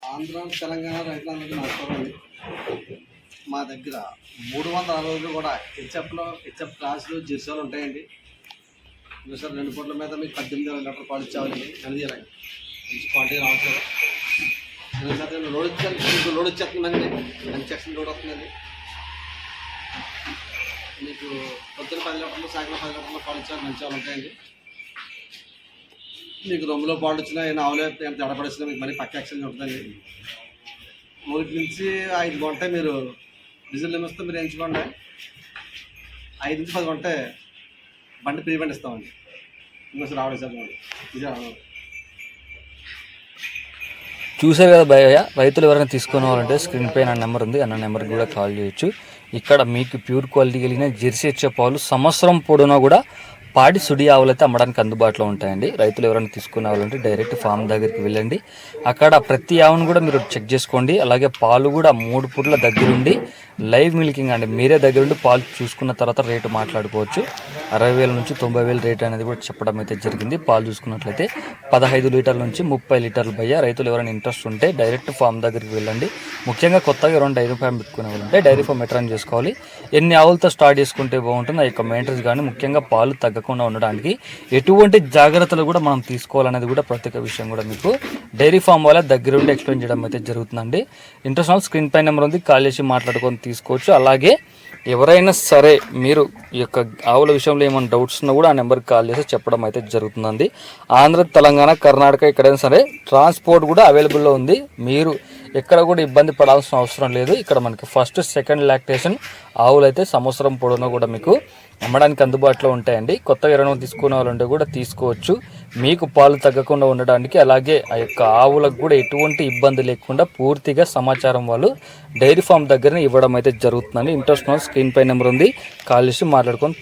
ఆంధ్ర, తెలంగాణ రైతులందరికీ నమస్కారం అండి. మా దగ్గర 360 రోజులు కూడా హెచ్ఎఫ్ క్లాసులు జిర్సాలు ఉంటాయండి. ఇంకా సార్ 2 పూట్ల మీద మీకు 18 లీటర్ పాలు ఇచ్చేవాళ్ళండి. కలిదీరండి మంచి క్వాలిటీ రావచ్చు. సార్ లోడ్ వచ్చేస్తుందండి. మంచి సెక్షన్ లోడ్ వస్తుందండి. మీకు పొద్దున్న 10 లీటర్లు, సాయంత్రం 10 లీటర్లు పాలు ఇచ్చే మంచి వాళ్ళు ఉంటాయండి. మీకు రొమ్ములో పాలు వచ్చినా ఆవులే జడపడేసినా మీకు మరీ పక్క యాక్షన్ ఉంటుందండి. 3 నుంచి 5 కొంటే మీరు డీజిల్ లిమిట్స్తో మీరు ఎంచుకోండి. 5 నుంచి 10 కొంటే బండి ఫ్రీ బండి ఇస్తామండి. ఇంకోసారి రావడం సార్ ఇదే రావడం. చూసారు కదా భయ్య, రైతులు ఎవరైనా తీసుకోవాలంటే స్క్రీన్ పైన నెంబర్ ఉంది, అన్న నెంబర్కి కూడా కాల్ చేయొచ్చు. ఇక్కడ మీకు ప్యూర్ క్వాలిటీ కలిగిన జెర్సీ ఇచ్చే పాలు సంవత్సరం పొడవునా కూడా పాడి సుడి ఆవులు అయితే అమ్మడానికి అందుబాటులో ఉంటాయండి. రైతులు ఎవరైనా తీసుకునే వాళ్ళంటే డైరెక్ట్ ఫామ్ దగ్గరికి వెళ్ళండి. అక్కడ ప్రతి ఆవును కూడా మీరు చెక్ చేసుకోండి. అలాగే పాలు కూడా 3 పూట్ల దగ్గరుండి లైవ్ మిల్కింగ్ అండి, మీరే దగ్గరుండి పాలు చూసుకున్న తర్వాత రేటు మాట్లాడుకోవచ్చు. 60,000 నుంచి 90,000 రేట్ అనేది కూడా చెప్పడం అయితే జరిగింది. పాలు చూసుకున్నట్లయితే 15 లీటర్ల నుంచి 30 లీటర్లు భయ్య. రైతులు ఎవరైనా ఇంట్రెస్ట్ ఉంటే డైరెక్ట్ ఫామ్ దగ్గరికి వెళ్ళండి. ముఖ్యంగా కొత్తగా ఎవరైనా డైరీ ఫామ్ పెట్టుకునే వాళ్ళు ఉంటే డైరీ ఫామ్ ఎట్రన్ చేసుకోవాలి, ఎన్ని ఆవులతో స్టార్ట్ చేసుకుంటే బాగుంటుంది, ఆ యొక్క మెయింటెనెన్స్ కానీ ముఖ్యంగా పాలు తగ్గకుండా ఉండడానికి ఎటువంటి జాగ్రత్తలు కూడా మనం తీసుకోవాలనేది కూడా ప్రత్యేక విషయం కూడా మీకు డైరీ ఫామ్ వాళ్ళ దగ్గరుండి ఎక్స్ప్లెయిన్ చేయడం అయితే జరుగుతుందండి. ఇంట్రెస్ట్ ఉన్న స్క్రీన్ పై నెంబర్ ఉంది, కాల్ చేసి మాట్లాడుకొని తీసుకోవచ్చు. అలాగే ఎవరైనా సరే మీరు ఈ యొక్క ఆవుల విషయంలో ఏమైనా డౌట్స్ ఉన్నా కూడా ఆ నెంబర్కి కాల్ చేసి చెప్పడం అయితే జరుగుతుందండి. ఆంధ్ర, తెలంగాణ, కర్ణాటక ఎక్కడైనా సరే ట్రాన్స్పోర్ట్ కూడా అవైలబుల్లో ఉంది. మీరు ఎక్కడ కూడా ఇబ్బంది పడాల్సిన అవసరం లేదు. ఇక్కడ మనకి ఫస్ట్, సెకండ్ లాక్టేషన్ ఆవులు అయితే సంవత్సరం పొడవునా కూడా మీకు అమ్మడానికి అందుబాటులో ఉంటాయండి. కొత్తగా ఎవరైనా తీసుకునే వాళ్ళు ఉంటే కూడా తీసుకోవచ్చు. మీకు పాలు తగ్గకుండా ఉండడానికి, అలాగే ఆ యొక్క ఆవులకు కూడా ఎటువంటి ఇబ్బంది లేకుండా పూర్తిగా సమాచారం వాళ్ళు డైరీ ఫామ్ దగ్గర ఇవ్వడం అయితే జరుగుతుందండి. ఇంట్రెస్ట్ స్క్రీన్ పై నెంబర్ ఉంది, కాల్ చేసి మాట్లాడుకొని